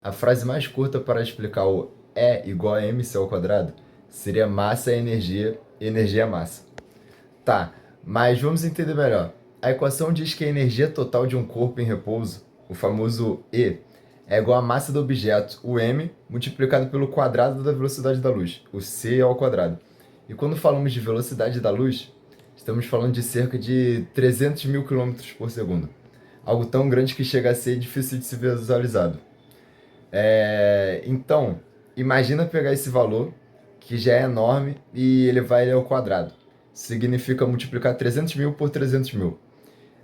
A frase mais curta para explicar o E igual a mc ao quadrado seria massa é energia e energia é massa. Tá, mas vamos entender melhor. A equação diz que a energia total de um corpo em repouso, o famoso E, é igual à massa do objeto, o m, multiplicado pelo quadrado da velocidade da luz, o c ao quadrado. E quando falamos de velocidade da luz, estamos falando de cerca de 300 mil quilômetros por segundo. Algo tão grande que chega a ser difícil de ser visualizado. Então, imagina pegar esse valor, que já é enorme, e elevar ele ao quadrado. Significa multiplicar 300 mil por 300 mil.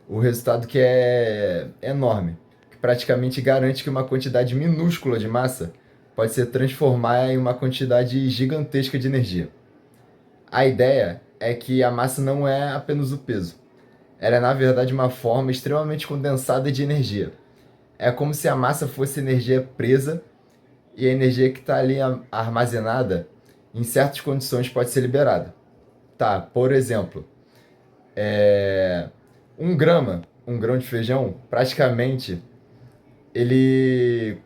O resultado que é enorme, que praticamente garante que uma quantidade minúscula de massa pode se transformar em uma quantidade gigantesca de energia. A ideia é que a massa não é apenas o peso. Ela é, na verdade, uma forma extremamente condensada de energia. É como se a massa fosse energia presa e a energia que está ali armazenada, em certas condições, pode ser liberada. Tá, por exemplo, um grão de feijão, praticamente, ele,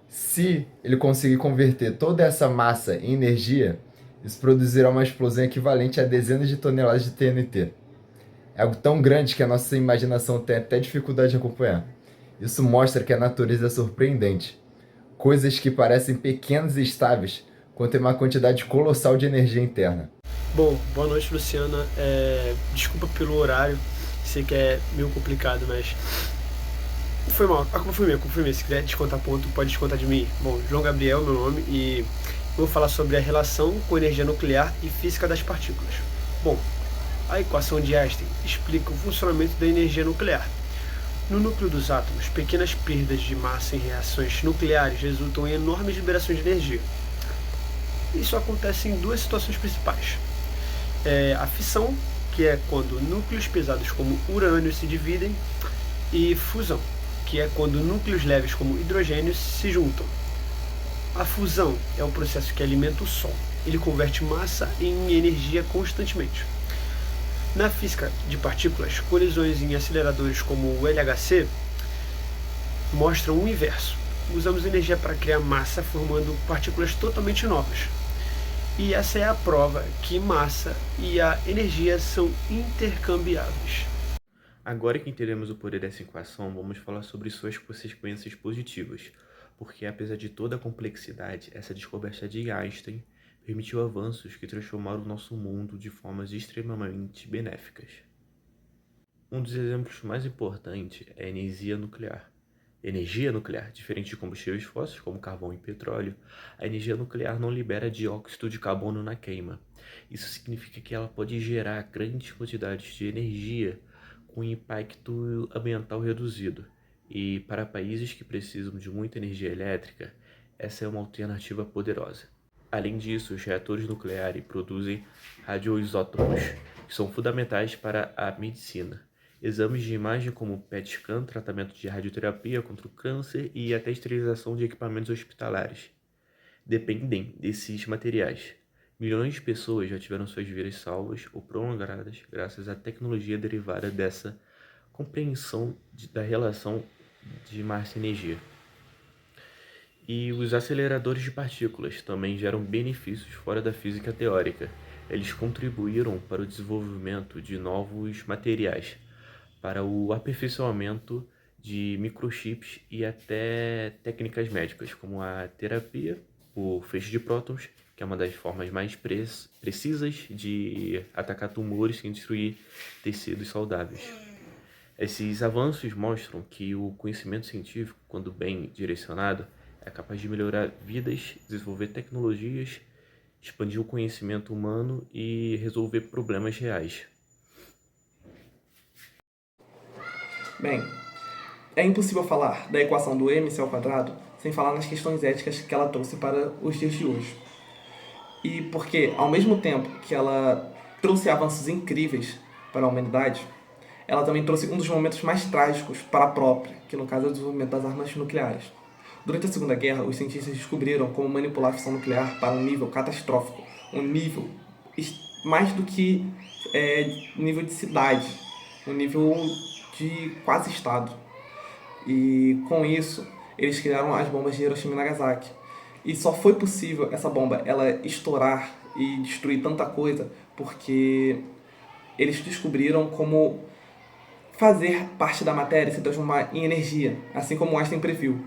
se ele conseguir converter toda essa massa em energia, isso produzirá uma explosão equivalente a dezenas de toneladas de TNT. É algo tão grande que a nossa imaginação tem até dificuldade de acompanhar. Isso mostra que a natureza é surpreendente. Coisas que parecem pequenas e estáveis contêm uma quantidade colossal de energia interna. Bom, boa noite, Luciana. Desculpa pelo horário, sei que é meio complicado, mas foi mal. A culpa foi minha, a culpa foi minha. Se quiser descontar ponto, pode descontar de mim. Bom, João Gabriel é meu nome e eu vou falar sobre a relação com energia nuclear e física das partículas. Bom, a equação de Einstein explica o funcionamento da energia nuclear. No núcleo dos átomos, pequenas perdas de massa em reações nucleares resultam em enormes liberações de energia. Isso acontece em duas situações principais. A fissão, que é quando núcleos pesados como urânio se dividem, e fusão, que é quando núcleos leves como hidrogênio se juntam. A fusão é o processo que alimenta o Sol. Ele converte massa em energia constantemente. Na física de partículas, colisões em aceleradores como o LHC mostram o inverso. Usamos energia para criar massa formando partículas totalmente novas. E essa é a prova que massa e a energia são intercambiáveis. Agora que entendemos o poder dessa equação, vamos falar sobre suas consequências positivas, porque apesar de toda a complexidade, essa descoberta de Einstein permitiu avanços que transformaram o nosso mundo de formas extremamente benéficas. Um dos exemplos mais importantes é a energia nuclear. Energia nuclear, diferente de combustíveis fósseis como carvão e petróleo, a energia nuclear não libera dióxido de carbono na queima. Isso significa que ela pode gerar grandes quantidades de energia com impacto ambiental reduzido. E para países que precisam de muita energia elétrica, essa é uma alternativa poderosa. Além disso, os reatores nucleares produzem radioisótopos, que são fundamentais para a medicina. Exames de imagem como PET scan, tratamento de radioterapia contra o câncer e até esterilização de equipamentos hospitalares dependem desses materiais. Milhões de pessoas já tiveram suas vidas salvas ou prolongadas graças à tecnologia derivada dessa compreensão da relação de massa e energia. E os aceleradores de partículas também geram benefícios fora da física teórica. Eles contribuíram para o desenvolvimento de novos materiais, para o aperfeiçoamento de microchips e até técnicas médicas, como a terapia por feixe de prótons, que é uma das formas mais precisas de atacar tumores sem destruir tecidos saudáveis. Esses avanços mostram que o conhecimento científico, quando bem direcionado, é capaz de melhorar vidas, desenvolver tecnologias, expandir o conhecimento humano e resolver problemas reais. Bem, é impossível falar da equação do mc ao quadrado sem falar nas questões éticas que ela trouxe para os dias de hoje. E porque, ao mesmo tempo que ela trouxe avanços incríveis para a humanidade, ela também trouxe um dos momentos mais trágicos para a própria, que no caso é o desenvolvimento das armas nucleares. Durante a Segunda Guerra, os cientistas descobriram como manipular a fissão nuclear para um nível catastrófico, um nível mais do que nível de cidade, um nível de quase estado. E com isso, eles criaram as bombas de Hiroshima e Nagasaki. E só foi possível essa bomba ela estourar e destruir tanta coisa porque eles descobriram como fazer parte da matéria se transformar em energia, assim como Einstein previu.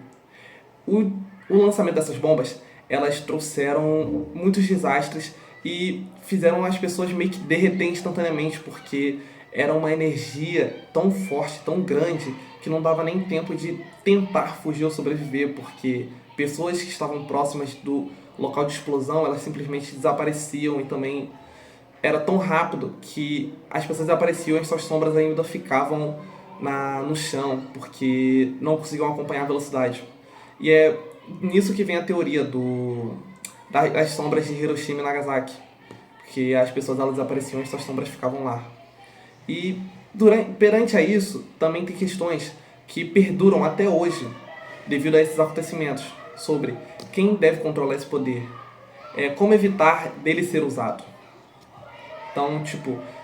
O lançamento dessas bombas, elas trouxeram muitos desastres e fizeram as pessoas meio que derreter instantaneamente, porque era uma energia tão forte, tão grande, que não dava nem tempo de tentar fugir ou sobreviver, porque pessoas que estavam próximas do local de explosão, elas simplesmente desapareciam, e também era tão rápido que as pessoas desapareciam e suas sombras ainda ficavam no chão, porque não conseguiam acompanhar a velocidade. E é nisso que vem a teoria das sombras de Hiroshima e Nagasaki, porque as pessoas elas desapareciam e suas sombras ficavam lá. E perante a isso, também tem questões que perduram até hoje, devido a esses acontecimentos, sobre quem deve controlar esse poder, como evitar dele ser usado. Então,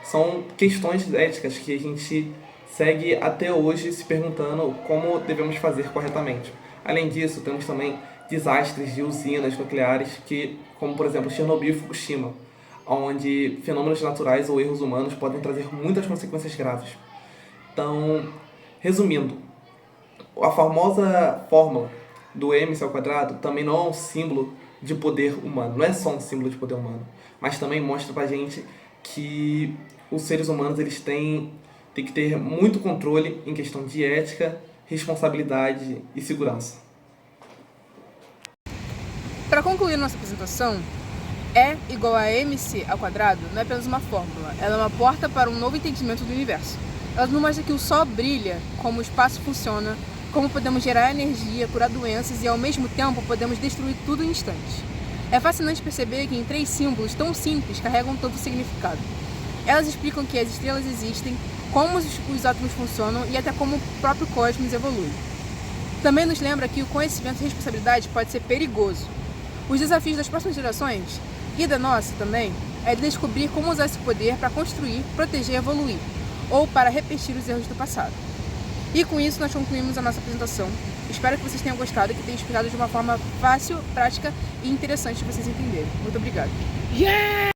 são questões éticas que a gente segue até hoje se perguntando como devemos fazer corretamente. Além disso, temos também desastres de usinas nucleares, como por exemplo Chernobyl e Fukushima, onde fenômenos naturais ou erros humanos podem trazer muitas consequências graves. Então, resumindo, a famosa fórmula do mc² também não é um símbolo de poder humano, não é só um símbolo de poder humano, mas também mostra pra gente que os seres humanos eles têm que ter muito controle em questão de ética, responsabilidade e segurança. Para concluir nossa apresentação, E igual a mc² não é apenas uma fórmula, ela é uma porta para um novo entendimento do universo. Ela nos mostra que o Sol brilha, como o espaço funciona, como podemos gerar energia, curar doenças e ao mesmo tempo podemos destruir tudo em instantes. É fascinante perceber que em 3 símbolos tão simples carregam todo o significado. Elas explicam que as estrelas existem, como os átomos funcionam e até como o próprio cosmos evolui. Também nos lembra que o conhecimento e responsabilidade pode ser perigoso. Os desafios das próximas gerações, e da nossa também, é descobrir como usar esse poder para construir, proteger e evoluir, ou para repetir os erros do passado. E com isso nós concluímos a nossa apresentação. Espero que vocês tenham gostado e que tenha explicado de uma forma fácil, prática e interessante de vocês entenderem. Muito obrigada.